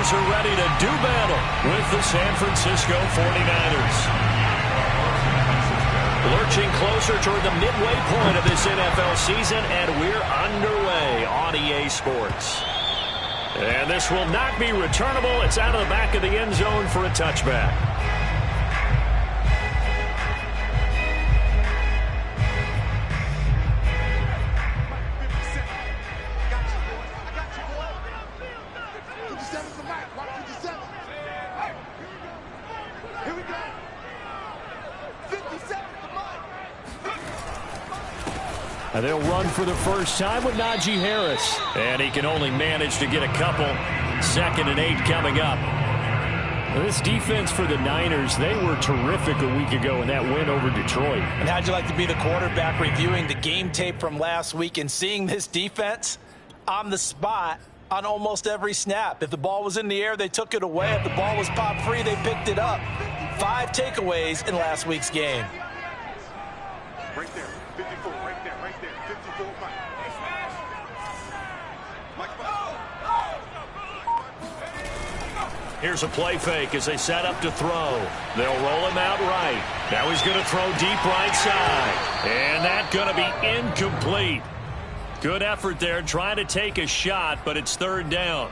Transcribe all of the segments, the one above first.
Niners are ready to do battle with the San Francisco 49ers. Lurching closer toward the midway point of this NFL season, and we're underway on EA Sports. And this will not be returnable. It's out of the back of the end zone for a touchback. And they'll run for the first time with Najee Harris. And he can only manage to get a couple. 2nd and 8 coming up. This defense for the Niners, they were terrific a week ago in that win over Detroit. And how'd you like to be the quarterback reviewing the game tape from last week and seeing this defense on the spot on almost every snap? If the ball was in the air, they took it away. If the ball was popped free, they picked it up. 5 takeaways in last week's game. Right there, 54, right there, 54, Here's a play fake as they set up to throw. They'll roll him out right. Now he's going to throw deep right side. And that's going to be incomplete. Good effort there trying to take a shot, but it's 3rd down.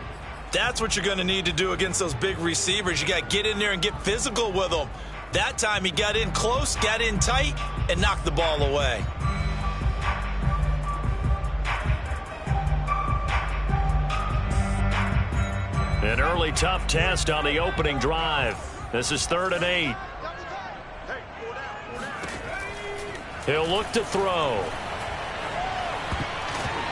That's what you're going to need to do against those big receivers. You got to get in there and get physical with them. That time he got in close, got in tight, and knocked the ball away. An early tough test on the opening drive. This is 3rd and 8. He'll look to throw.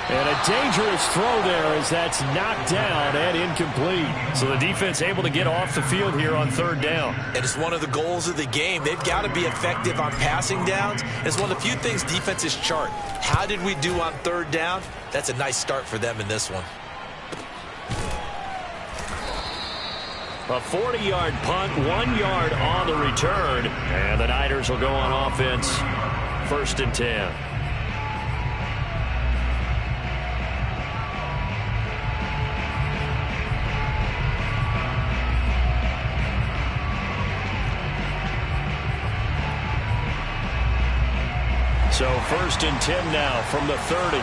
And a dangerous throw there as that's knocked down and incomplete. So the defense able to get off the field here on 3rd down. And it's one of the goals of the game. They've got to be effective on passing downs. It's one of the few things defenses chart. How did we do on 3rd down? That's a nice start for them in this one. A 40-yard punt, 1 yard on the return. And the Niners will go on offense. 1st and 10. So 1st and 10 now from the 30.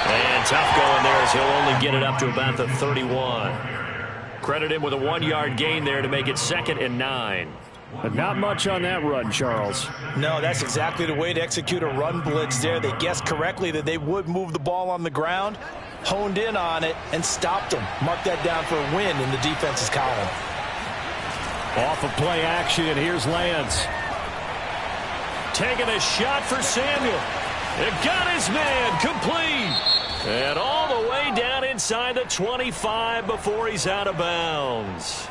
And tough going there as he'll only get it up to about the 31. Credit him with a 1 yard gain there to make it 2nd and 9. But not much on that run, Charles. No, that's exactly the way to execute a run blitz there. They guessed correctly that they would move the ball on the ground, honed in on it, and stopped them. Mark that down for a win in the defense's column. Off of play action, here's Lance. Taking a shot for Samuel. It got his man complete. And all the way down inside the 25 before he's out of bounds.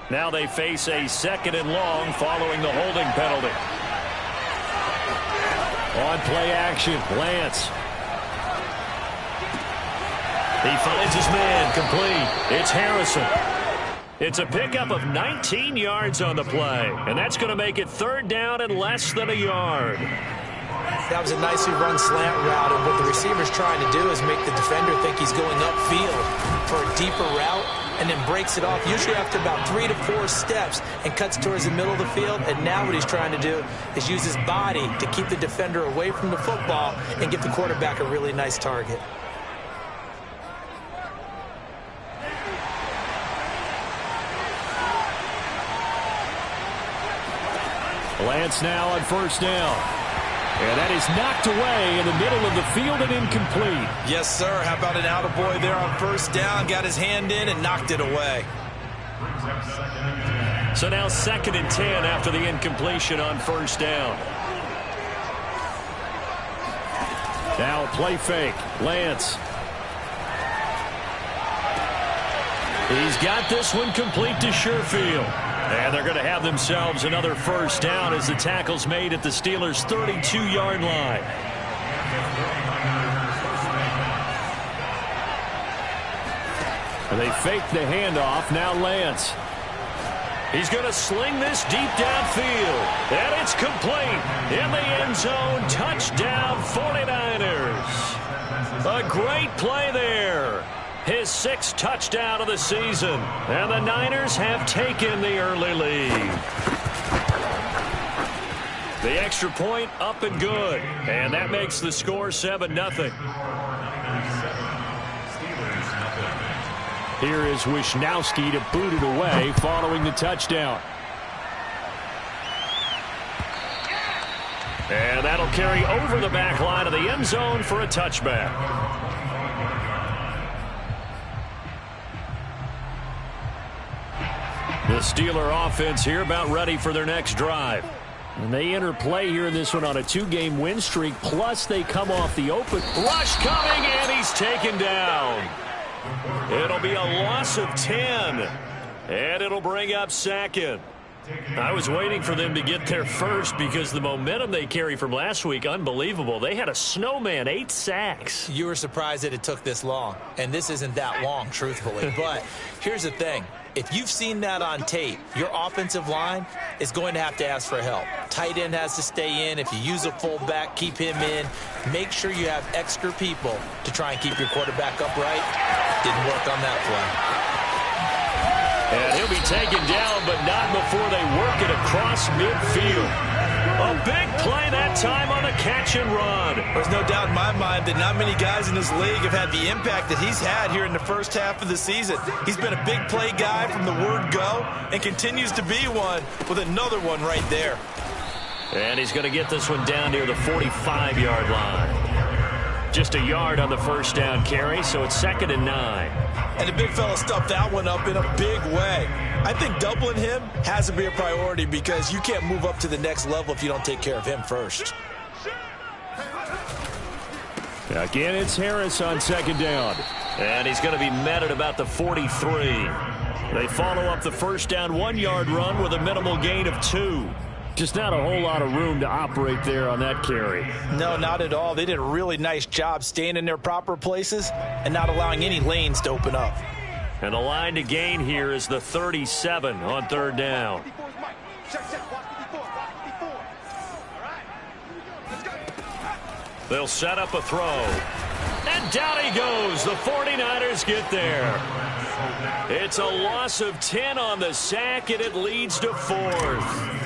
Now they face a 2nd and long following the holding penalty. On play action, Lance. He finds his man complete. It's Harrison. It's a pickup of 19 yards on the play. And that's going to make it 3rd down and less than a yard. That was a nicely run slant route. And what the receiver's trying to do is make the defender think he's going upfield for a deeper route and then breaks it off, usually after about 3 to 4 steps, and cuts towards the middle of the field. And now what he's trying to do is use his body to keep the defender away from the football and give the quarterback a really nice target. Lance now on 1st down. And that is knocked away in the middle of the field and incomplete. Yes, sir. How about an attaboy there on 1st down? Got his hand in and knocked it away. So now 2nd and 10 after the incompletion on 1st down. Now play fake. Lance. He's got this one complete to Sherfield. And they're going to have themselves another 1st down as the tackle's made at the Steelers' 32-yard line. And they fake the handoff. Now Lance. He's going to sling this deep downfield. And it's complete. In the end zone, touchdown 49ers. A great play there. His 6th touchdown of the season. And the Niners have taken the early lead. The extra point up and good. And that makes the score 7-0. Here is Wisnowski to boot it away following the touchdown. And that'll carry over the back line of the end zone for a touchback. The Steeler offense here about ready for their next drive. And they enter play here in this one on a 2-game win streak, plus they come off the open. Rush coming, and he's taken down. It'll be a loss of 10, and it'll bring up 2nd. I was waiting for them to get there first because the momentum they carry from last week, unbelievable. They had a snowman, 8 sacks. You were surprised that it took this long, and this isn't that long, truthfully. But here's the thing. If you've seen that on tape, your offensive line is going to have to ask for help. Tight end has to stay in. If you use a fullback, keep him in. Make sure you have extra people to try and keep your quarterback upright. Didn't work on that play. And he'll be taken down, but not before they work it across midfield. A big play that time on the catch and run. There's no doubt in my mind that not many guys in this league have had the impact that he's had here in the first half of the season. He's been a big play guy from the word go and continues to be one with another one right there. And he's going to get this one down near the 45-yard line. Just a yard on the first down carry, so it's 2nd and 9. And the big fella stuffed that one up in a big way. I think doubling him has to be a priority because you can't move up to the next level if you don't take care of him first. Again, it's Harris on 2nd down. And he's going to be met at about the 43. They follow up the first down 1-yard run with a minimal gain of 2. Just not a whole lot of room to operate there on that carry. No, not at all. They did a really nice job staying in their proper places and not allowing any lanes to open up. And the line to gain here is the 37 on 3rd down. They'll set up a throw. And down he goes. The 49ers get there. It's a loss of 10 on the sack, and it leads to 4th.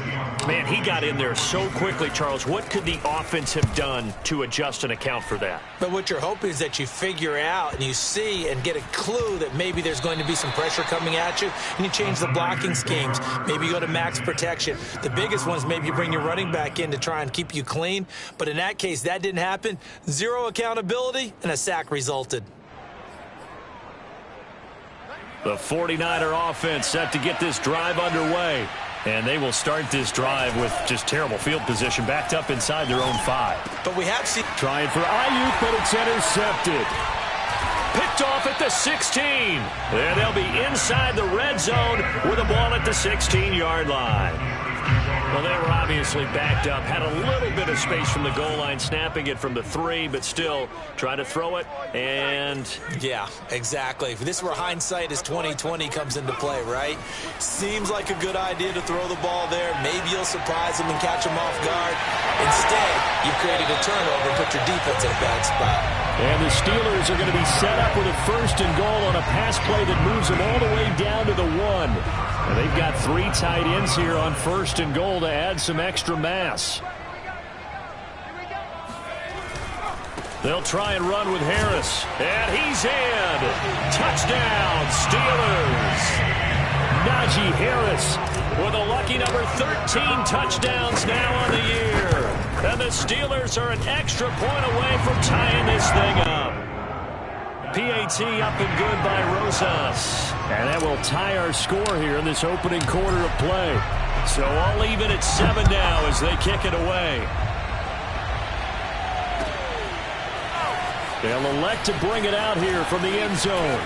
Man, he got in there so quickly, Charles. What could the offense have done to adjust and account for that? But what you're hoping is that you figure out and you see and get a clue that maybe there's going to be some pressure coming at you, and you change the blocking schemes. Maybe you go to max protection. The biggest one is maybe you bring your running back in to try and keep you clean. But in that case, that didn't happen. 0 accountability, and a sack resulted. The 49er offense set to get this drive underway. And they will start this drive with just terrible field position, backed up inside their own 5. But we have seen... Trying for Ayuk, but it's intercepted. Picked off at the 16. And they'll be inside the red zone with a ball at the 16-yard line. Well, they were obviously backed up, had a little bit of space from the goal line, snapping it from the 3, but still trying to throw it, and... Yeah, exactly. If this were hindsight as 2020 comes into play, right? Seems like a good idea to throw the ball there. Maybe you'll surprise them and catch them off guard. Instead, you've created a turnover and put your defense in a bad spot. And the Steelers are going to be set up with a 1st and goal on a pass play that moves them all the way down to the 1. And they've got 3 tight ends here on 1st and goal to add some extra mass. They'll try and run with Harris. And he's in. Touchdown, Steelers. Najee Harris with a lucky number 13 touchdowns now on the year. And the Steelers are an extra point away from tying this thing up. PAT up and good by Rosas. And that will tie our score here in this opening quarter of play. So all even at 7 now as they kick it away. They'll elect to bring it out here from the end zone.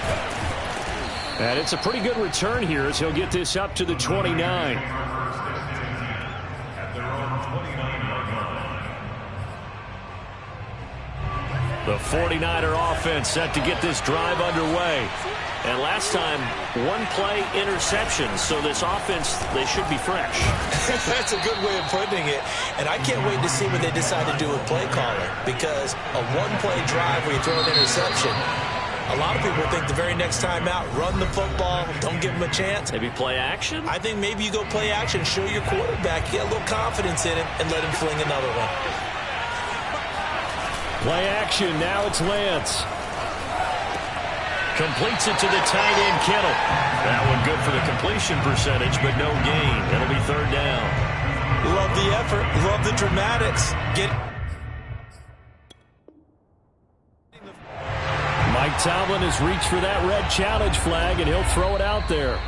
And it's a pretty good return here as he'll get this up to the 29. The 49er offense set to get this drive underway. And last time, one play interception. So this offense, they should be fresh. That's a good way of putting it. And I can't wait to see what they decide to do with play calling. Because a one-play drive where you throw an interception, a lot of people think the very next time out, run the football, don't give them a chance. Maybe play action? I think maybe you go play action, show your quarterback, get a little confidence in him, and let him fling another one. Play action, now it's Lance. Completes it to the tight end, Kittle. That one good for the completion percentage, but no gain. It'll be third down. Love the effort, love the dramatics. Mike Tomlin has reached for that red challenge flag, and he'll throw it out there.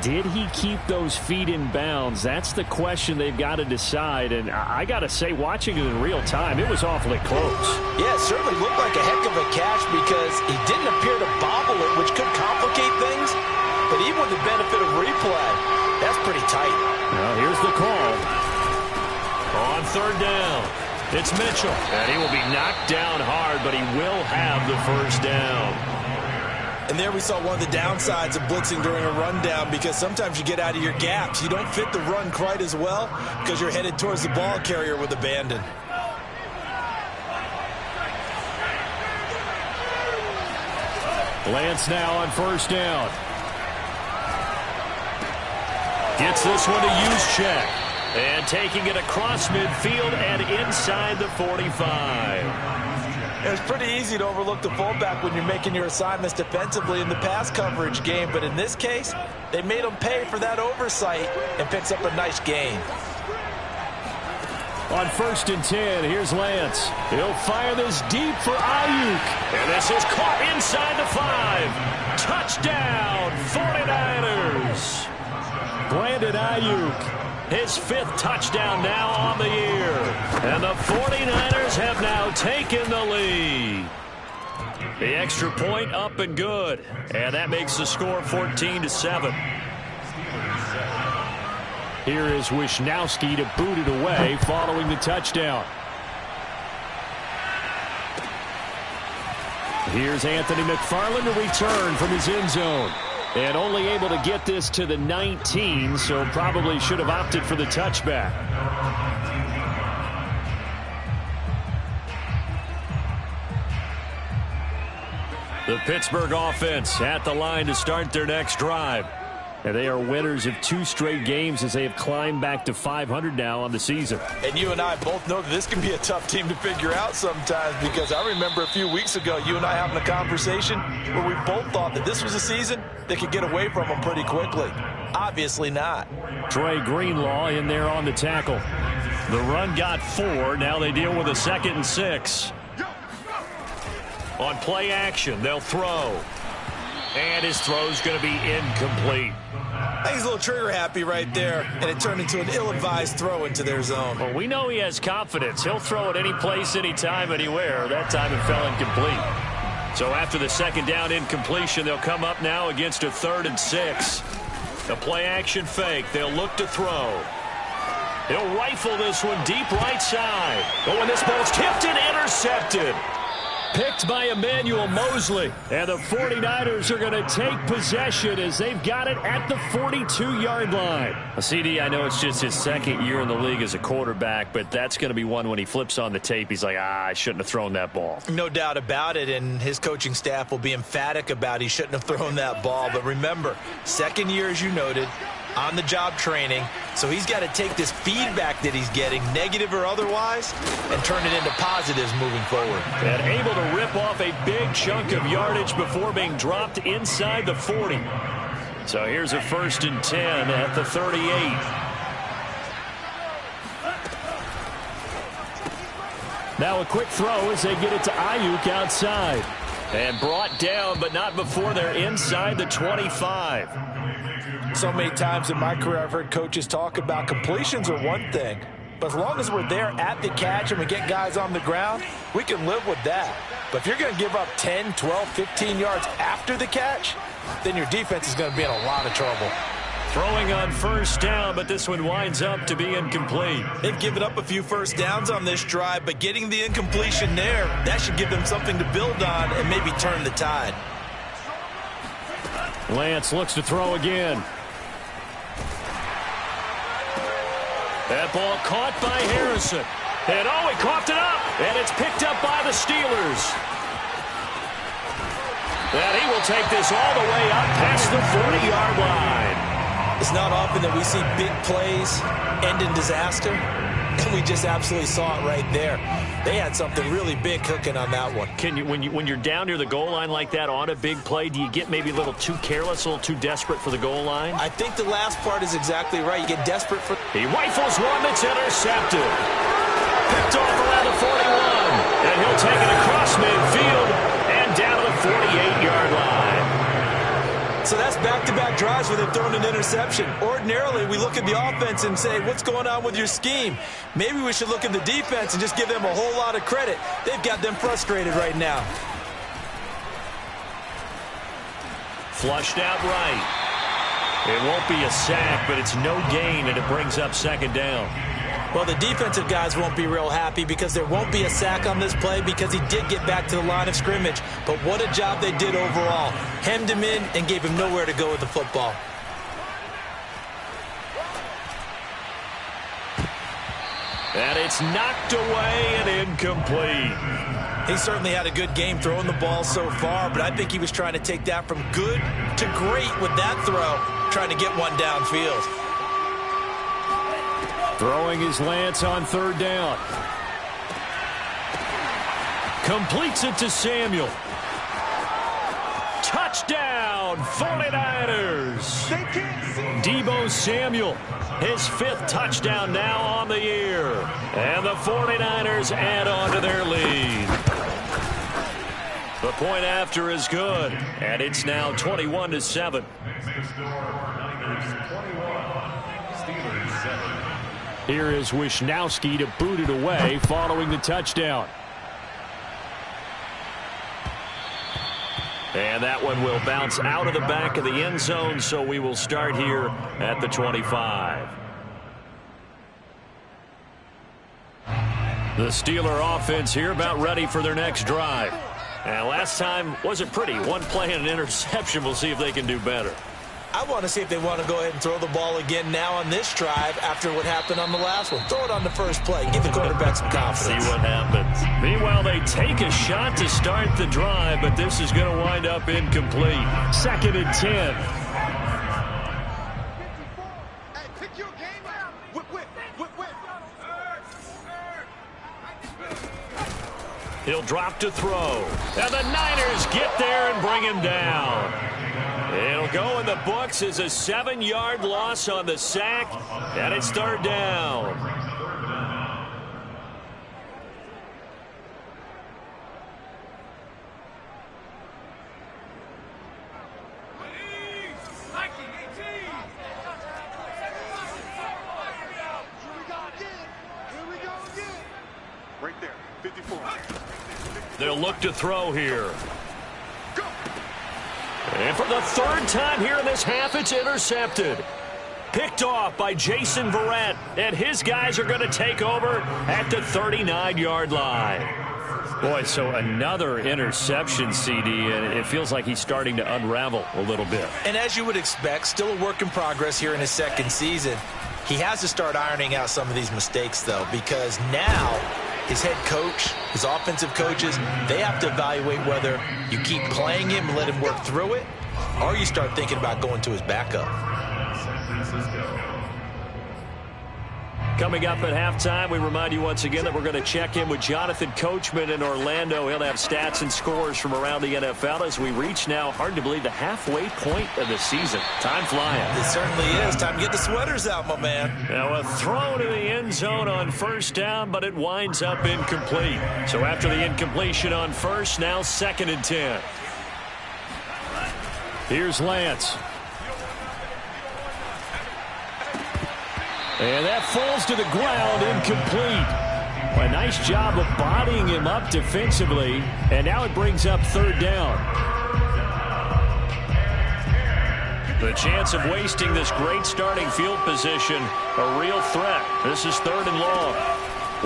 Did he keep those feet in bounds? That's the question they've got to decide. And I got to say, watching it in real time, it was awfully close. Yeah, it certainly looked like a heck of a catch because he didn't appear to bobble it, which could complicate things. But even with the benefit of replay, that's pretty tight. Well, here's the call. On third down, it's Mitchell. And he will be knocked down hard, but he will have the first down. And there we saw one of the downsides of blitzing during a rundown because sometimes you get out of your gaps. You don't fit the run quite as well because you're headed towards the ball carrier with abandon. Lance now on first down. Gets this one to Juszczyk. And taking it across midfield and inside the 45. It's pretty easy to overlook the fullback when you're making your assignments defensively in the pass coverage game, but in this case, they made him pay for that oversight and picks up a nice gain. On 1st and 10, here's Lance. He'll fire this deep for Ayuk. And this is caught inside the 5. Touchdown, 49ers. Brandon Ayuk. His 5th touchdown now on the year. And the 49ers have now taken the lead. The extra point up and good. And that makes the score 14-7. Here is Wisnowski to boot it away following the touchdown. Here's Anthony McFarland to return from his end zone. And only able to get this to the 19, so probably should have opted for the touchback. The Pittsburgh offense at the line to start their next drive. And they are winners of 2 straight games as they have climbed back to 500 now on the season. And you and I both know that this can be a tough team to figure out sometimes because I remember a few weeks ago you and I having a conversation where we both thought that this was a season that could get away from them pretty quickly. Obviously not. Trey Greenlaw in there on the tackle. The run got 4. Now they deal with a 2nd and 6. On play action, they'll throw. And his throw's going to be incomplete. He's a little trigger happy right there, and it turned into an ill-advised throw into their zone. Well, we know he has confidence. He'll throw it any place, anytime, anywhere. That time it fell incomplete. So after the 2nd down incompletion, they'll come up now against a 3rd and 6. A play-action fake. They'll look to throw. He'll rifle this one deep right side. Oh, and this ball's tipped and intercepted. Picked by Emmanuel Mosley. And the 49ers are going to take possession as they've got it at the 42-yard line. CD, I know it's just his 2nd year in the league as a quarterback, but that's going to be one when he flips on the tape. He's like, I shouldn't have thrown that ball. No doubt about it, and his coaching staff will be emphatic about he shouldn't have thrown that ball. But remember, 2nd year, as you noted, on-the-job training, so he's got to take this feedback that he's getting, negative or otherwise, and turn it into positives moving forward. And able to rip off a big chunk of yardage before being dropped inside the 40. So here's a 1st and 10 at the 38. Now a quick throw as they get it to Ayuk outside. And brought down, but not before they're inside the 25. So many times in my career I've heard coaches talk about completions are one thing, but as long as we're there at the catch and we get guys on the ground, we can live with that. But if you're going to give up 10, 12, 15 yards after the catch, then your defense is going to be in a lot of trouble. Throwing on first down, but this one winds up to be incomplete. They've given up a few first downs on this drive, but getting the incompletion there, that should give them something to build on and maybe turn the tide. Lance looks to throw again. That ball caught by Harrison. And oh, he coughed it up. And it's picked up by the Steelers. And he will take this all the way up past the 40-yard line. It's not often that we see big plays end in disaster, and we just absolutely saw it right there. They had something really big cooking on that one. Can you, when you're down near the goal line like that on a big play, do you get maybe a little too careless, a little too desperate for the goal line? I think the last part is exactly right. You get desperate for... He rifles one that's intercepted. Picked off around the 41. And he'll take it across midfield and down to the 48-yard line. So that's back-to-back drives where they've thrown an interception. Ordinarily, we look at the offense and say, what's going on with your scheme? Maybe we should look at the defense and just give them a whole lot of credit. They've got them frustrated right now. Flushed out right. It won't be a sack, but it's no gain, and it brings up second down. Well, the defensive guys won't be real happy because there won't be a sack on this play because he did get back to the line of scrimmage. But what a job they did overall. Hemmed him in and gave him nowhere to go with the football. And it's knocked away and incomplete. He certainly had a good game throwing the ball so far, but I think he was trying to take that from good to great with that throw, trying to get one downfield. Throwing his Lance on third down. Completes it to Samuel. Touchdown, 49ers. Deebo Samuel, his fifth touchdown now on the year. And the 49ers add on to their lead. The point after is good, and it's now 21-7. Here is Wisnowski to boot it away following the touchdown. And that one will bounce out of the back of the end zone, so we will start here at the 25. The Steeler offense here about ready for their next drive. And last time wasn't pretty. One play and an interception. We'll see if they can do better. I want to see if they want to go ahead and throw the ball again now on this drive after what happened on the last one. Throw it on the first play. Give the quarterback some confidence. See what happens. Meanwhile, they take a shot to start the drive, but this is going to wind up incomplete. 2nd and 10. Hey, pick your game out. Whip. He'll drop to throw. And the Niners get there and bring him down. It'll go in the books as a 7-yard loss on the sack, and it's third down. Right there, 54. They'll look to throw here. And for the third time here in this half, it's intercepted. Picked off by Jason Verrett, and his guys are going to take over at the 39-yard line. Boy, so another interception, CD, and it feels like he's starting to unravel a little bit. And as you would expect, still a work in progress here in his second season. He has to start ironing out some of these mistakes, though, because now his head coach, his offensive coaches, they have to evaluate whether you keep playing him and let him work through it, or you start thinking about going to his backup. Coming up at halftime, we remind you once again that we're going to check in with Jonathan Coachman in Orlando. He'll have stats and scores from around the NFL as we reach now, hard to believe, the halfway point of the season. Time flying. It certainly is. Time to get the sweaters out, my man. Now a throw to the end zone on first down, but it winds up incomplete. So after the incompletion on first, now 2nd and 10. Here's Lance. And that falls to the ground, incomplete. A nice job of bodying him up defensively, and now it brings up third down. The chance of wasting this great starting field position, a real threat. This is 3rd and long.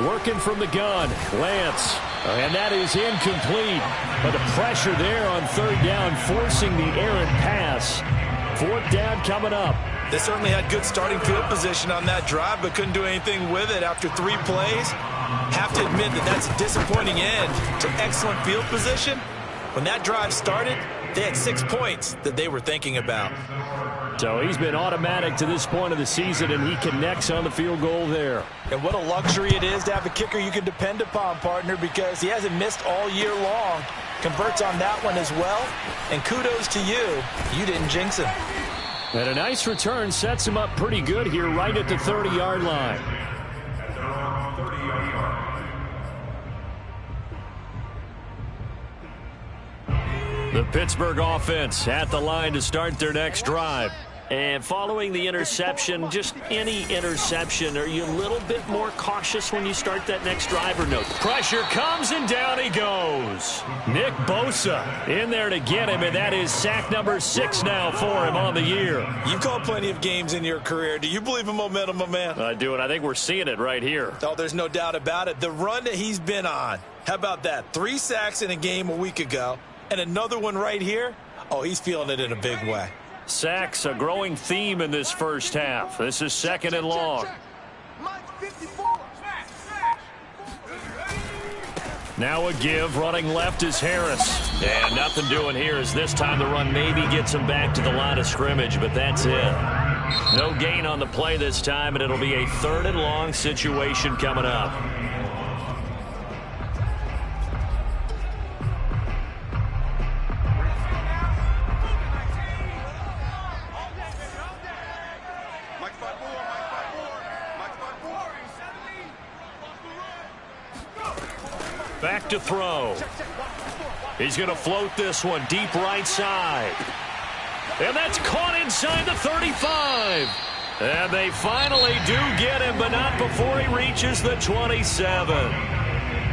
Working from the gun, Lance. And that is incomplete. But the pressure there on 3rd down, forcing the errant pass. 4th down coming up. They certainly had good starting field position on that drive, but couldn't do anything with it after 3 plays. Have to admit that that's a disappointing end to excellent field position. When that drive started, they had 6 points that they were thinking about. So he's been automatic to this point of the season, and he connects on the field goal there. And what a luxury it is to have a kicker you can depend upon, partner, because he hasn't missed all year long. Converts on that one as well. And kudos to you. You didn't jinx him. And a nice return sets him up pretty good here right at the 30-yard line. The Pittsburgh offense at the line to start their next drive. And following the interception, just any interception, are you a little bit more cautious when you start that next drive or no? Pressure comes and down he goes. Nick Bosa in there to get him, and that is sack number 6 now for him on the year. You've called plenty of games in your career. Do you believe in momentum, my man? I do, and I think we're seeing it right here. Oh, there's no doubt about it. The run that he's been on. How about that? 3 sacks in a game a week ago, and another one right here. Oh, he's feeling it in a big way. Sacks, a growing theme in this first half. This is 2nd and long. Now a give, running left is Harris. And nothing doing here as this time the run maybe gets him back to the line of scrimmage, but that's it. No gain on the play this time, and it'll be a 3rd and long situation coming up. Back to throw. He's going to float this one deep right side. And that's caught inside the 35. And they finally do get him, but not before he reaches the 27.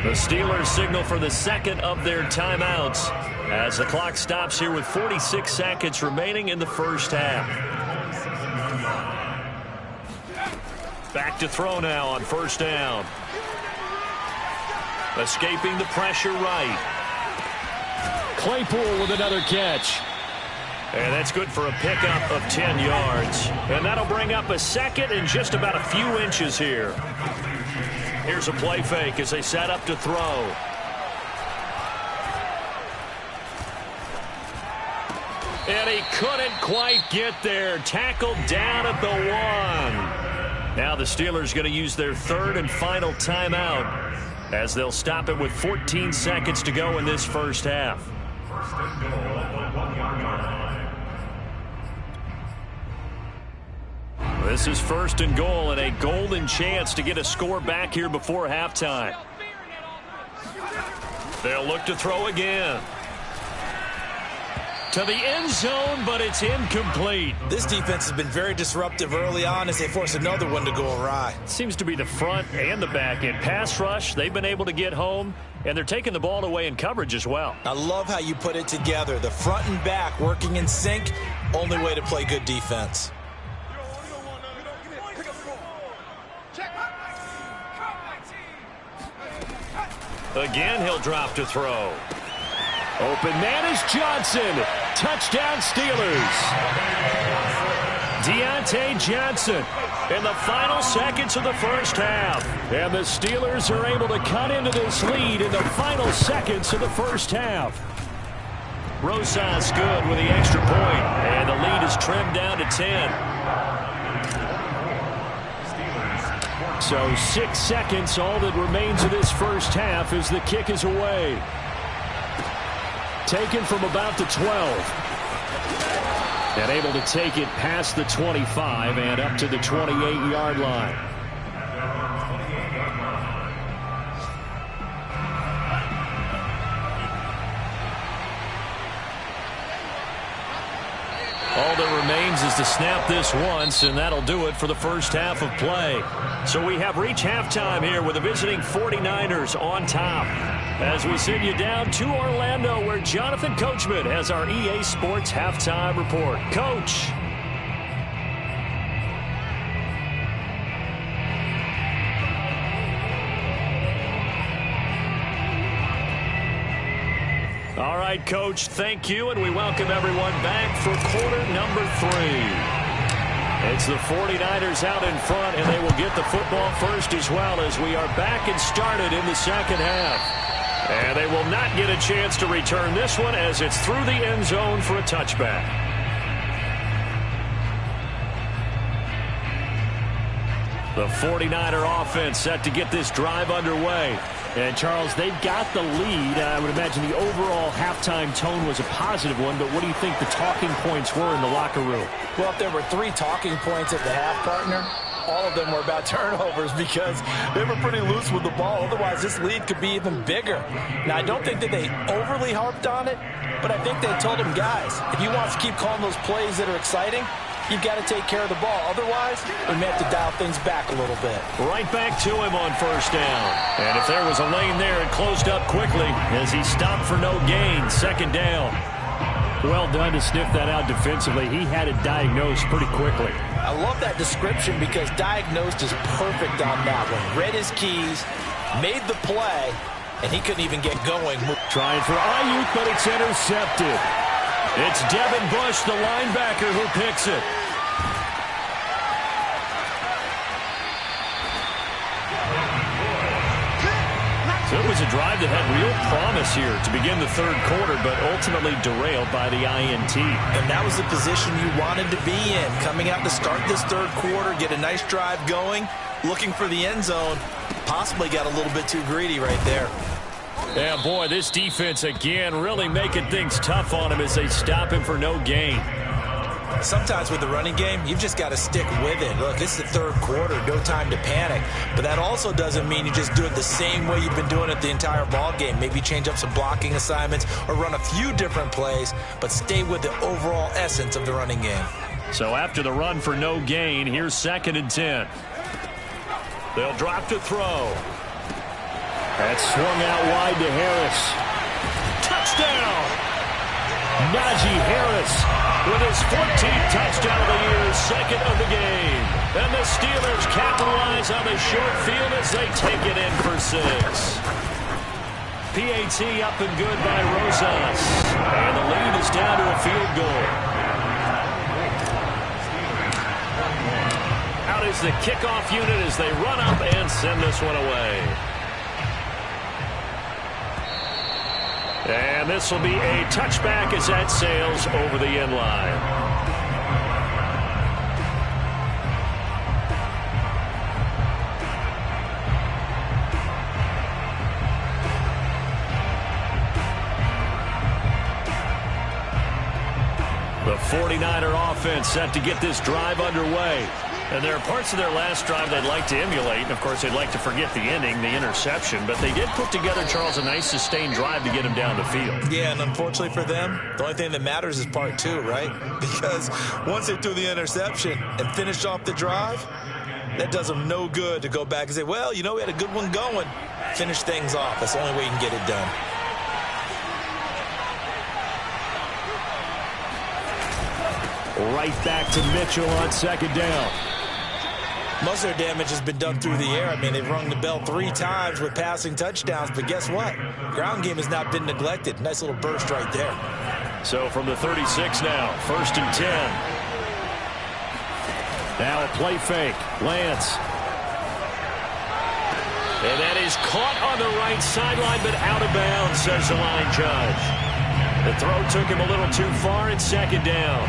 The Steelers signal for the 2nd of their timeouts as the clock stops here with 46 seconds remaining in the first half. Back to throw now on 1st down. Escaping the pressure right. Claypool with another catch. And that's good for a pickup of 10 yards. And that'll bring up a 2nd and just about a few inches here. Here's a play fake as they set up to throw. And he couldn't quite get there. Tackled down at the 1. Now the Steelers going to use their 3rd and final timeout as they'll stop it with 14 seconds to go in this first half. This is 1st and goal and a golden chance to get a score back here before halftime. They'll look to throw again. To the end zone, but it's incomplete. This defense has been very disruptive early on as they force another one to go awry. Seems to be the front and the back end. Pass rush, they've been able to get home, and they're taking the ball away in coverage as well. I love how you put it together. The front and back working in sync. Only way to play good defense. Again, he'll drop to throw. Open man is Johnson. Touchdown Steelers. Deontay Johnson in the final seconds of the first half. And the Steelers are able to cut into this lead in the final seconds of the first half. Rosas good with the extra point, and the lead is trimmed down to 10. So 6 seconds, all that remains of this first half as the kick is away. Taken from about the 12. And able to take it past the 25 and up to the 28-yard line. All that remains is to snap this once, and that'll do it for the first half of play. So we have reached halftime here with the visiting 49ers on top. As we send you down to Orlando, where Jonathan Coachman has our EA Sports Halftime Report. Coach. right, Coach. Thank you, and we welcome everyone back for quarter number 3. It's the 49ers out in front, and they will get the football first as well as we are back and started in the second half. And they will not get a chance to return this one as it's through the end zone for a touchback. The 49er offense set to get this drive underway. And, Charles, they've got the lead. I would imagine the overall halftime tone was a positive one, but what do you think the talking points were in the locker room? Well, if there were 3 talking points at the half, partner, all of them were about turnovers because they were pretty loose with the ball. Otherwise, this lead could be even bigger. Now, I don't think that they overly harped on it, but I think they told them, guys, if you want to keep calling those plays that are exciting, you've got to take care of the ball. Otherwise, we may have to dial things back a little bit. Right back to him on first down. And if there was a lane there, it closed up quickly as he stopped for no gain. Second down. Well done to sniff that out defensively. He had it diagnosed pretty quickly. I love that description because diagnosed is perfect on that one. Read his keys, made the play, and he couldn't even get going. Trying for Ayuk, but it's intercepted. It's Devin Bush, the linebacker, who picks it. So it was a drive that had real promise here to begin the third quarter, but ultimately derailed by the INT. And that was the position you wanted to be in. Coming out to start this third quarter, get a nice drive going, looking for the end zone. Possibly got a little bit too greedy right there. Yeah, boy, this defense again really making things tough on him as they stop him for no gain. Sometimes with the running game, you've just got to stick with it. Look, it's the third quarter, no time to panic. But that also doesn't mean you just do it the same way you've been doing it the entire ball game. Maybe change up some blocking assignments or run a few different plays, but stay with the overall essence of the running game. So after the run for no gain, here's 2nd and 10. They'll drop to throw. That's swung out wide to Harris. Touchdown! Najee Harris with his 14th touchdown of the year, 2nd of the game. And the Steelers capitalize on the short field as they take it in for 6. PAT up and good by Rosas. And the lead is down to a field goal. Out is the kickoff unit as they run up and send this one away. And this will be a touchback as that sails over the end line. The 49er offense set to get this drive underway. And there are parts of their last drive they'd like to emulate. And, of course, they'd like to forget the ending, the interception. But they did put together, Charles, a nice sustained drive to get him down the field. Yeah, and unfortunately for them, the only thing that matters is part 2, right? Because once they threw the interception and finished off the drive, that does them no good to go back and say, well, you know, we had a good one going. Finish things off. That's the only way you can get it done. Right back to Mitchell on 2nd down. Most of their damage has been done through the air. I mean, they've rung the bell 3 times with passing touchdowns, but guess what? Ground game has not been neglected. Nice little burst right there. So from the 36 now, 1st and 10. Now a play fake. Lance. And that is caught on the right sideline, but out of bounds, says the line judge. The throw took him a little too far, and 2nd down.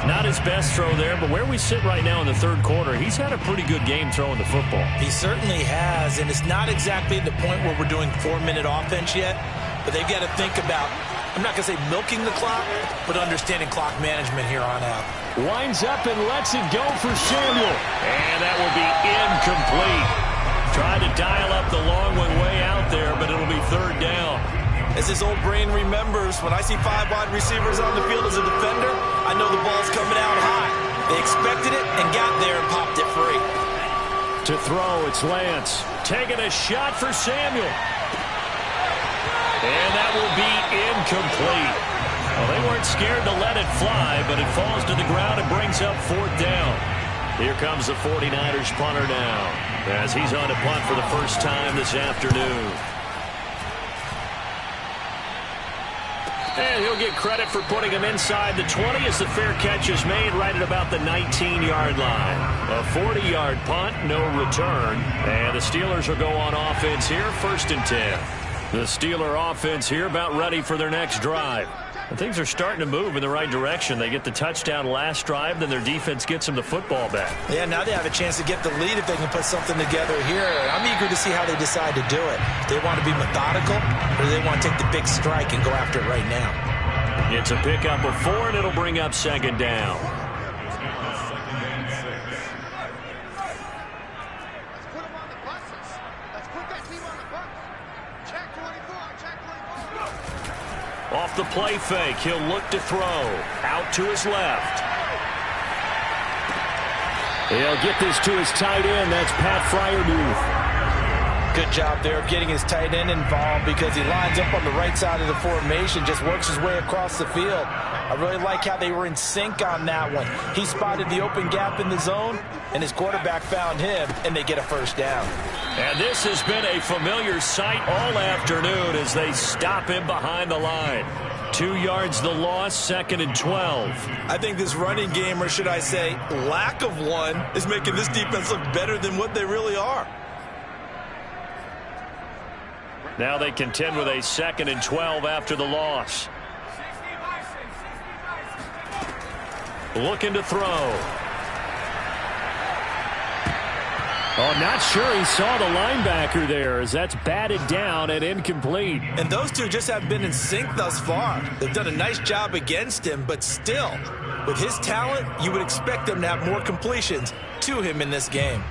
Not his best throw there, but where we sit right now in the third quarter, he's had a pretty good game throwing the football. He certainly has, and it's not exactly the point where we're doing 4-minute offense yet, but they've got to think about, I'm not going to say milking the clock, but understanding clock management here on out. Winds up and lets it go for Samuel. And that will be incomplete. Tried to dial up the long one way out there, but it'll be 3rd down. As his old brain remembers, when I see 5 wide receivers on the field as a defender, I know the ball's coming out high. They expected it and got there and popped it free. To throw, it's Lance. Taking a shot for Samuel. And that will be incomplete. Well, they weren't scared to let it fly, but it falls to the ground and brings up 4th down. Here comes the 49ers punter now, as he's on to punt for the first time this afternoon. And he'll get credit for putting him inside the 20 as the fair catch is made right at about the 19-yard line. A 40-yard punt, no return. And the Steelers will go on offense here, 1st and 10. The Steeler offense here about ready for their next drive. And things are starting to move in the right direction. They get the touchdown last drive, then their defense gets them the football back. Yeah, now they have a chance to get the lead if they can put something together here. I'm eager to see how they decide to do it. Do they want to be methodical, or do they want to take the big strike and go after it right now? It's a pickup of 4, and it'll bring up 2nd down. Off the play fake, he'll look to throw. Out to his left. He'll get this to his tight end. That's Pat Fryermuth. Good job there of getting his tight end involved because he lines up on the right side of the formation, just works his way across the field. I really like how they were in sync on that one. He spotted the open gap in the zone, and his quarterback found him, and they get a 1st down. And this has been a familiar sight all afternoon as they stop him behind the line. 2 yards the loss, 2nd and 12. I think this running game, or should I say lack of one, is making this defense look better than what they really are. Now they contend with a 2nd and 12 after the loss. Looking to throw. Oh, not sure he saw the linebacker there as that's batted down and incomplete. And those two just have been in sync thus far. They've done a nice job against him, but still, with his talent, you would expect them to have more completions to him in this game.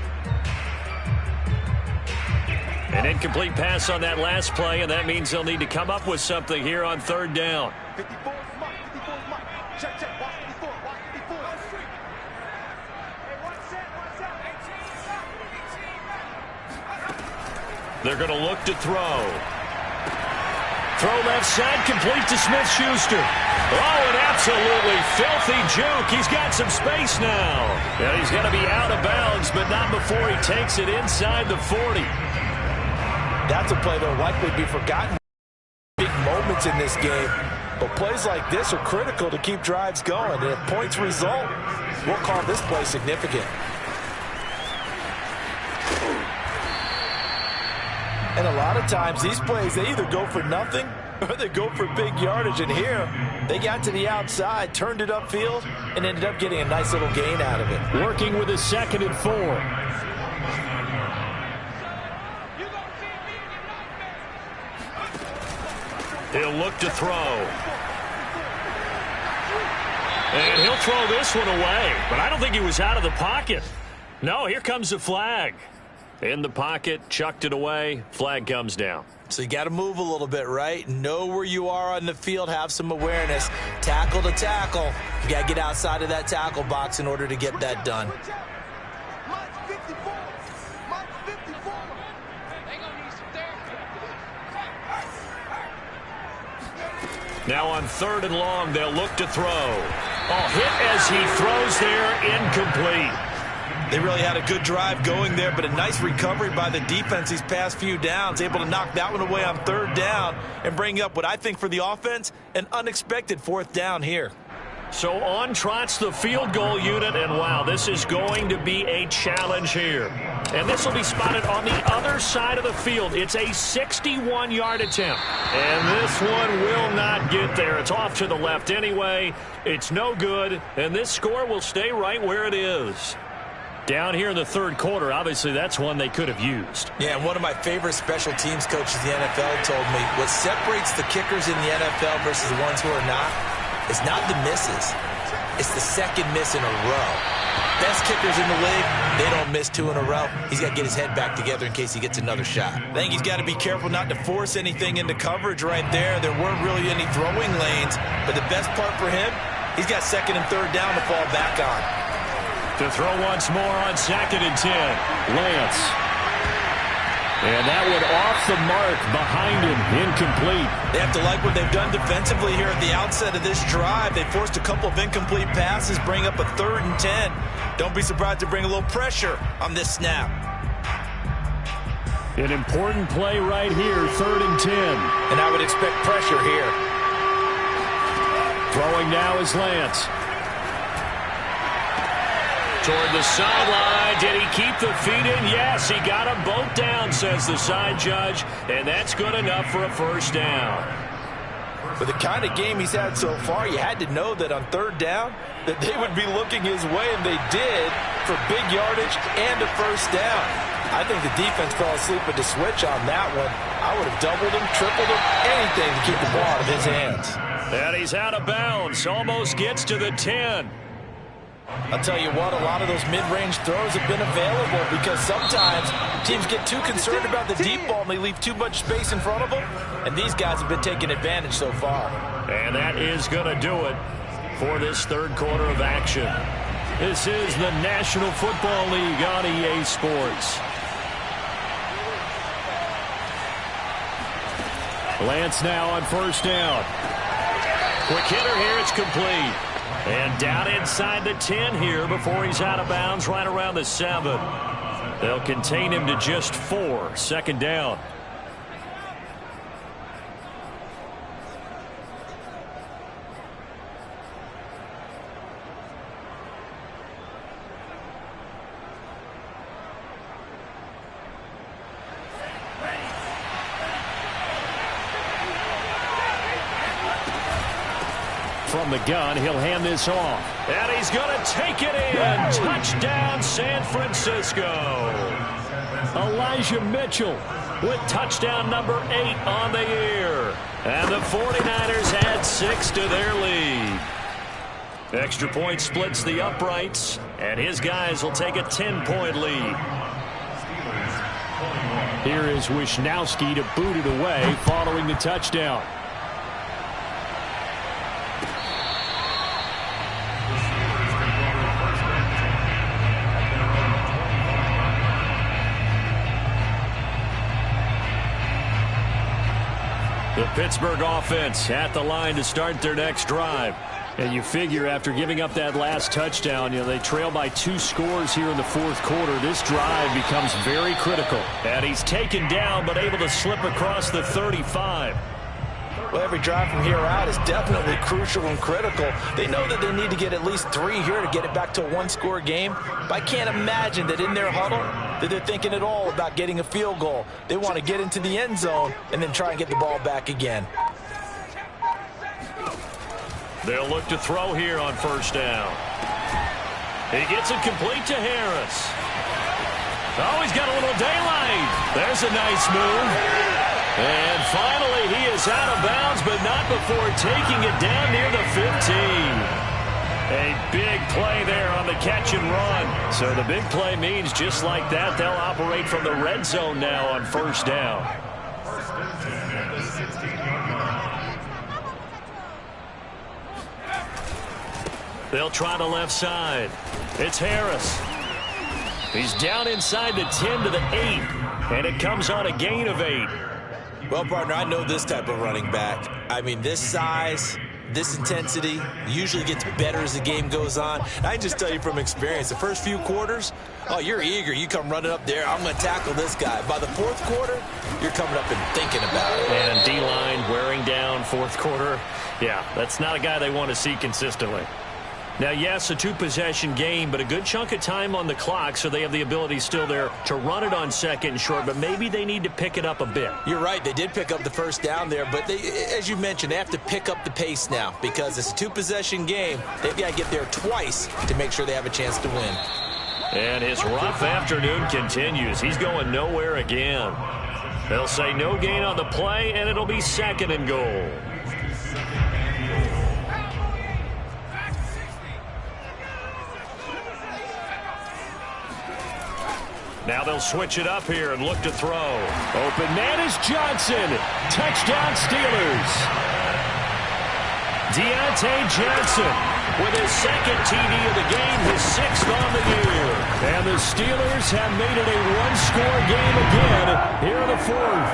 An incomplete pass on that last play, and that means they'll need to come up with something here on 3rd down. 54 is Mike. 54 is Mike. Check, check. Watch 54. Watch 54. They're going to look to throw. Throw left side, complete to Smith-Schuster. Oh, an absolutely filthy juke. He's got some space now. And he's going to be out of bounds, but not before he takes it inside the 40. That's a play that will likely be forgotten. Big moments in this game. But plays like this are critical to keep drives going. And if points result, we'll call this play significant. And a lot of times, these plays, they either go for nothing or they go for big yardage. And here, they got to the outside, turned it upfield, and ended up getting a nice little gain out of it. Working with a 2nd and 4. He'll look to throw. And he'll throw this one away. But I don't think he was out of the pocket. No, here comes the flag. In the pocket, chucked it away. Flag comes down. So you got to move a little bit, right? Know where you are on the field. Have some awareness. Tackle to tackle. You got to get outside of that tackle box in order to get that done. Now on 3rd and long, they'll look to throw. Oh, hit as he throws there, incomplete. They really had a good drive going there, but a nice recovery by the defense these past few downs, able to knock that one away on 3rd down and bring up what I think for the offense, an unexpected 4th down here. So on trots the field goal unit, and wow, this is going to be a challenge here. And this will be spotted on the other side of the field. It's a 61-yard attempt. And this one will not get there. It's off to the left anyway. It's no good, and this score will stay right where it is. Down here in the 3rd quarter, obviously that's one they could have used. Yeah, and one of my favorite special teams coaches in the NFL told me what separates the kickers in the NFL versus the ones who are not is not the misses. It's the 2nd miss in a row. Best kickers in the league, they don't miss 2 in a row. He's got to get his head back together in case he gets another shot. I think he's got to be careful not to force anything into coverage right there. There weren't really any throwing lanes, but the best part for him, he's got 2nd and 3rd down to fall back on. To throw once more on 2nd and 10. Lance. And that one off the mark behind him. Incomplete. They have to like what they've done defensively here at the outset of this drive. They forced a couple of incomplete passes, bring up a 3rd and 10. Don't be surprised to bring a little pressure on this snap. An important play right here, 3rd and 10. And I would expect pressure here. Throwing now is Lance. Toward the sideline. Did he keep the feet in? Yes, he got them both down, says the side judge. And that's good enough for a first down. With the kind of game he's had so far, you had to know that on third down that they would be looking his way, and they did, for big yardage and a first down. I think the defense fell asleep at the switch on that one. I would have doubled him, tripled him, anything to keep the ball out of his hands. And he's out of bounds. Almost gets to the 10. I'll tell you what, a lot of those mid-range throws have been available because sometimes teams get too concerned about the deep ball and they leave too much space in front of them, and these guys have been taking advantage so far. And that is going to do it for this third quarter of action. This is the National Football League on EA Sports. Lance now on first down. Quick hitter here, it's complete. And down inside the 10 here before he's out of bounds, right around the 7. They'll contain him to just 4. Second down. From the gun, he'll hand this off. And he's going to take it in. Touchdown, San Francisco. Elijah Mitchell with touchdown number 8 on the year. And the 49ers add 6 to their lead. Extra point splits the uprights, and his guys will take a 10-point lead. Here is Wisnowski to boot it away following the touchdown. The Pittsburgh offense at the line to start their next drive. And you figure after giving up that last touchdown, they trail by 2 scores here in the fourth quarter. This drive becomes very critical. And he's taken down but able to slip across the 35. Well, every drive from here out is definitely crucial and critical. They know that they need to get at least 3 here to get it back to a 1-score game. But I can't imagine that in their huddle that they're thinking at all about getting a field goal. They want to get into the end zone and then try and get the ball back again. They'll look to throw here on first down. He gets it complete to Harris. Oh, he's got a little daylight. There's a nice move. And finally, he is out of bounds, but not before taking it down near the 15. A big play there on the catch and run. So the big play means just like that, they'll operate from the red zone now on first down. They'll try the left side. It's Harris. He's down inside the 10 to the 8, and it comes on a gain of 8. Well, partner, I know this type of running back. I mean, this size, this intensity usually gets better as the game goes on. I can just tell you from experience, the first few quarters, oh, you're eager. You come running up there, I'm going to tackle this guy. By the fourth quarter, you're coming up and thinking about it. And D-line wearing down fourth quarter. Yeah, that's not a guy they want to see consistently. Now, yes, a 2-possession game, but a good chunk of time on the clock, so they have the ability still there to run it on second and short, but maybe they need to pick it up a bit. You're right. They did pick up the first down there, but they, as you mentioned, they have to pick up the pace now because it's a 2-possession game. They've got to get there twice to make sure they have a chance to win. And his rough afternoon continues. He's going nowhere again. They'll say no gain on the play, and it'll be second and goal. Now they'll switch it up here and look to throw. Open man is Johnson. Touchdown Steelers. Deontay Johnson with his second TD of the game, his 6th on the year. And the Steelers have made it a 1-score game again here in the fourth.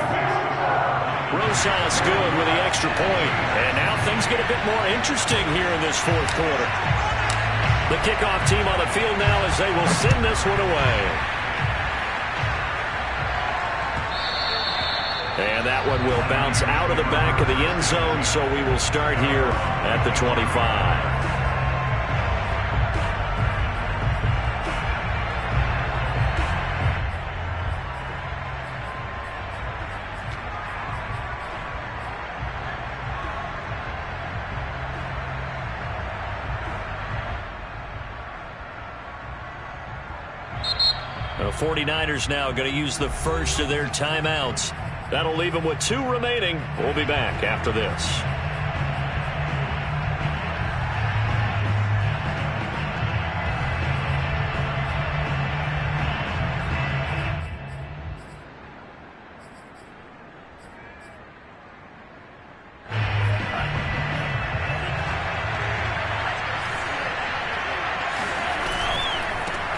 Rosas good with the extra point. And now things get a bit more interesting here in this fourth quarter. The kickoff team on the field now as they will send this one away. And that one will bounce out of the back of the end zone, so we will start here at the 25. The 49ers now going to use the first of their timeouts. That'll leave them with 2 remaining. We'll be back after this.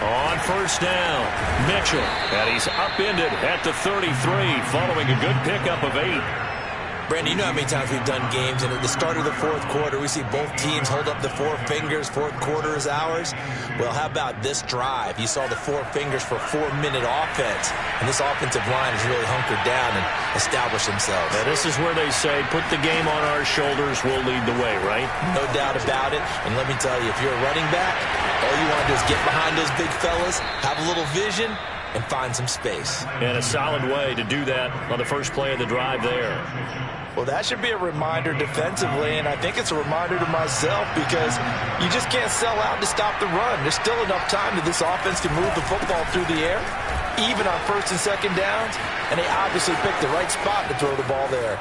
On first down, Mitchell, and he's upended at the 33 following a good pickup of 8. Brandon, you know how many times we've done games, and at the start of the fourth quarter, we see both teams hold up the 4 fingers, fourth quarter is ours. Well, how about this drive? You saw the 4 fingers for 4-minute offense, and this offensive line has really hunkered down and established themselves. Now, this is where they say, put the game on our shoulders, we'll lead the way, right? No doubt about it, and let me tell you, if you're a running back, all you want to do is get behind those big fellas, have a little vision, and find some space. And a solid way to do that on the first play of the drive there. Well, that should be a reminder defensively, and I think it's a reminder to myself because you just can't sell out to stop the run. There's still enough time that this offense can move the football through the air, even on first and second downs, and they obviously picked the right spot to throw the ball there.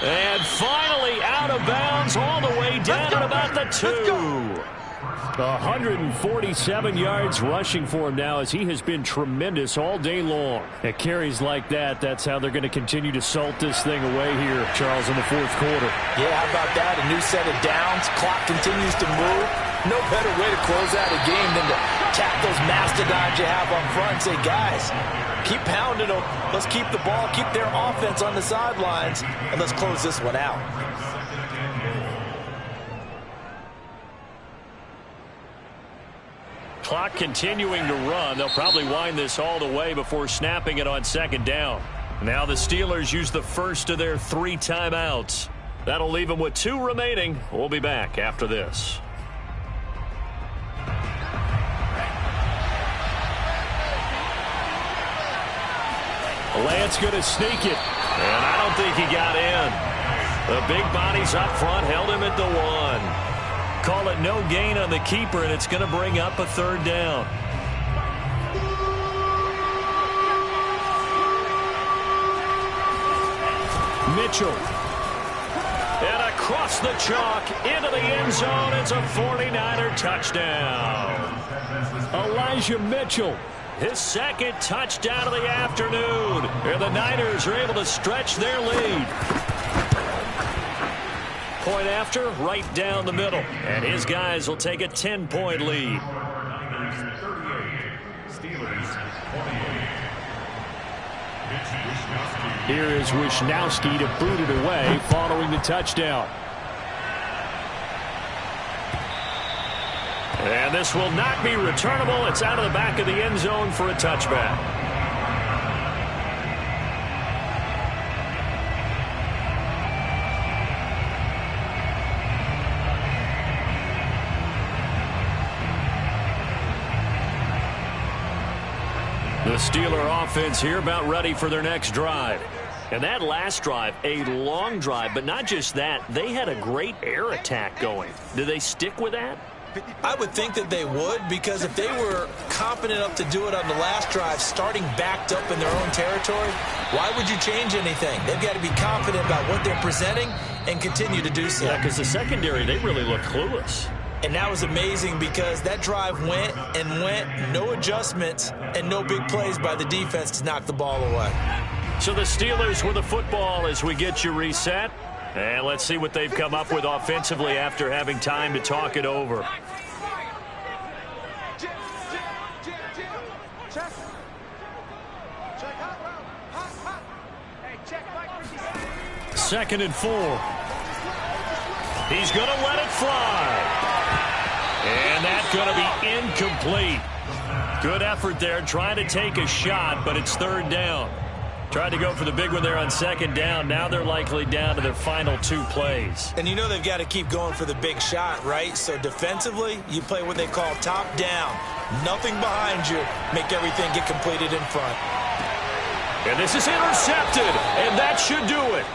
And finally out of bounds all the way down at about the 2. 147 yards rushing for him now as he has been tremendous all day long. At carries like that, that's how they're going to continue to salt this thing away here, Charles, in the fourth quarter. Yeah, how about that? A new set of downs. Clock continues to move. No better way to close out a game than to tap those mastodons you have up front and say, guys, keep pounding them. Let's keep the ball, keep their offense on the sidelines, and let's close this one out. Clock continuing to run. They'll probably wind this all the way before snapping it on second down. Now the Steelers use the first of their 3 timeouts. That'll leave them with 2 remaining. We'll be back after this. Lance going to sneak it, and I don't think he got in. The big bodies up front held him at the 1. Call it no gain on the keeper, and it's going to bring up a 3rd down. Mitchell. And across the chalk into the end zone. It's a 49er touchdown. Elijah Mitchell, his 2nd touchdown of the afternoon. And the Niners are able to stretch their lead. Point after, right down the middle. And his guys will take a 10-point lead. Here is Wisnowski to boot it away following the touchdown. And this will not be returnable. It's out of the back of the end zone for a touchback. The Steeler offense here about ready for their next drive. And that last drive, a long drive, but not just that. They had a great air attack going. Do they stick with that? I would think that they would, because if they were confident enough to do it on the last drive, starting backed up in their own territory, why would you change anything? They've got to be confident about what they're presenting and continue to do so. Yeah, because the secondary, they really look clueless. And that was amazing because that drive went and went, no adjustments and no big plays by the defense to knock the ball away. So the Steelers with the football as we get you reset. And let's see what they've come up with offensively after having time to talk it over. Second and 4. He's going to let it fly. And that's going to be incomplete. Good effort there trying to take a shot, but it's 3rd down. Tried to go for the big one there on second down. Now they're likely down to their final 2 plays. And you know they've got to keep going for the big shot, right? So defensively, you play what they call top down. Nothing behind you. Make everything get completed in front. And this is intercepted, and that should do it.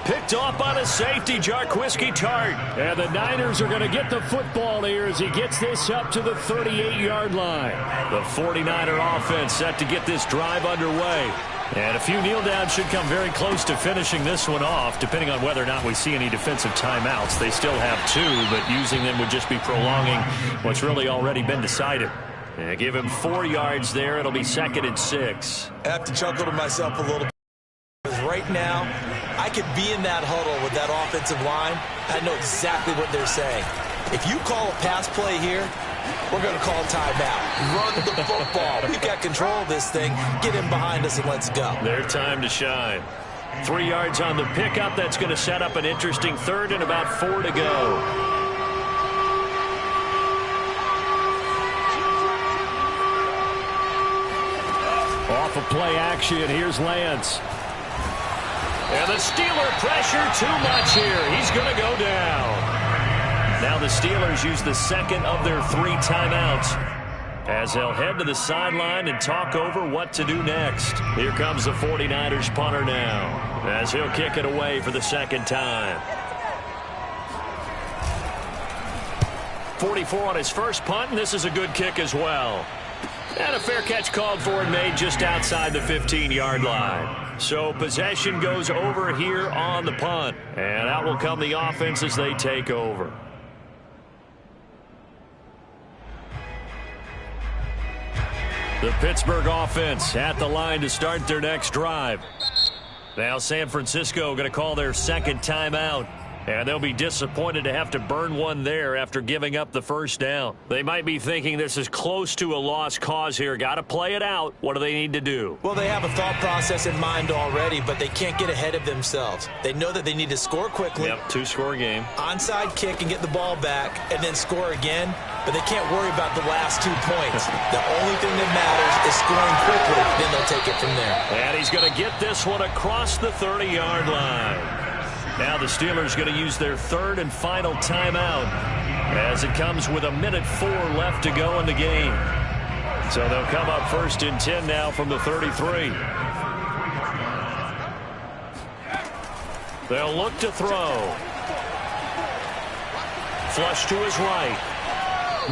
Picked off by the safety, Jarquiski Tart. And the Niners are going to get the football here as he gets this up to the 38-yard line. The 49er offense set to get this drive underway. And a few kneel downs should come very close to finishing this one off, depending on whether or not we see any defensive timeouts. They still have 2, but using them would just be prolonging what's really already been decided. And give him 4 yards there. It'll be 2nd and 6. I have to chuckle to myself a little bit. Because right now, I could be in that huddle with that offensive line. I know exactly what they're saying. If you call a pass play here, we're going to call timeout. Run the football. We've got control of this thing. Get in behind us and let's go. Their time to shine. 3 yards on the pickup. That's going to set up an interesting 3rd and about 4 to go. Off of play action, here's Lance. And the Steeler pressure too much here. He's going to go down. Now the Steelers use the 2nd of their 3 timeouts as they'll head to the sideline and talk over what to do next. Here comes the 49ers punter now as he'll kick it away for the 2nd time. 44 on his first punt, and this is a good kick as well. And a fair catch called for and made just outside the 15-yard line. So possession goes over here on the punt. And out will come the offense as they take over. The Pittsburgh offense at the line to start their next drive. Now San Francisco going to call their 2nd timeout. And they'll be disappointed to have to burn one there after giving up the first down. They might be thinking this is close to a lost cause here. Got to play it out. What do they need to do? Well, they have a thought process in mind already, but they can't get ahead of themselves. They know that they need to score quickly. Yep, 2-score game. Onside kick and get the ball back and then score again. But they can't worry about the last 2 points. The only thing that matters is scoring quickly. Then they'll take it from there. And he's going to get this one across the 30-yard line. Now the Steelers going to use their 3rd and final timeout as it comes with 1:04 left to go in the game. So they'll come up 1st and 10 now from the 33. They'll look to throw. Flush to his right.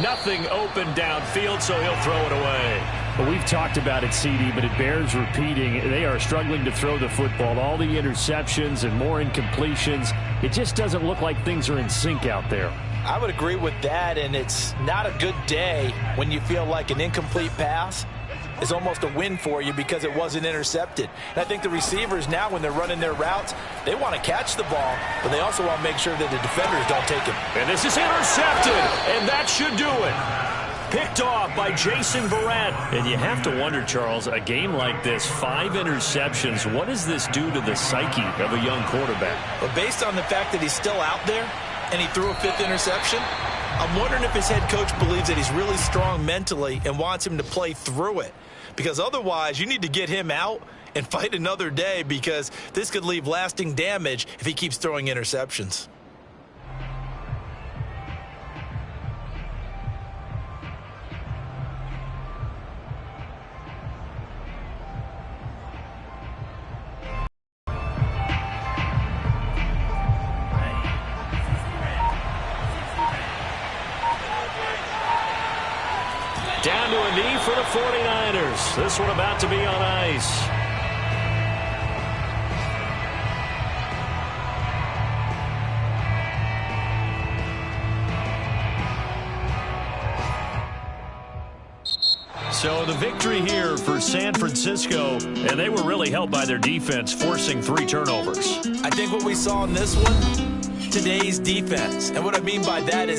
Nothing open downfield, so he'll throw it away. Well, we've talked about it, CD, but it bears repeating. They are struggling to throw the football. All the interceptions and more incompletions. It just doesn't look like things are in sync out there. I would agree with that, and it's not a good day when you feel like an incomplete pass is almost a win for you because it wasn't intercepted. And I think the receivers now, when they're running their routes, they want to catch the ball, but they also want to make sure that the defenders don't take it. And this is intercepted, and that should do it. Picked off by Jason Verrett. And you have to wonder, Charles, a game like this, 5 interceptions, what does this do to the psyche of a young quarterback? But based on the fact that he's still out there and he threw a 5th interception, I'm wondering if his head coach believes that he's really strong mentally and wants him to play through it. Because otherwise, you need to get him out and fight another day, because this could leave lasting damage if he keeps throwing interceptions. Down to a knee for the 49ers. This one about to be on ice. So the victory here for San Francisco, and they were really helped by their defense, forcing 3 turnovers. I think what we saw in this one, today's defense. And what I mean by that is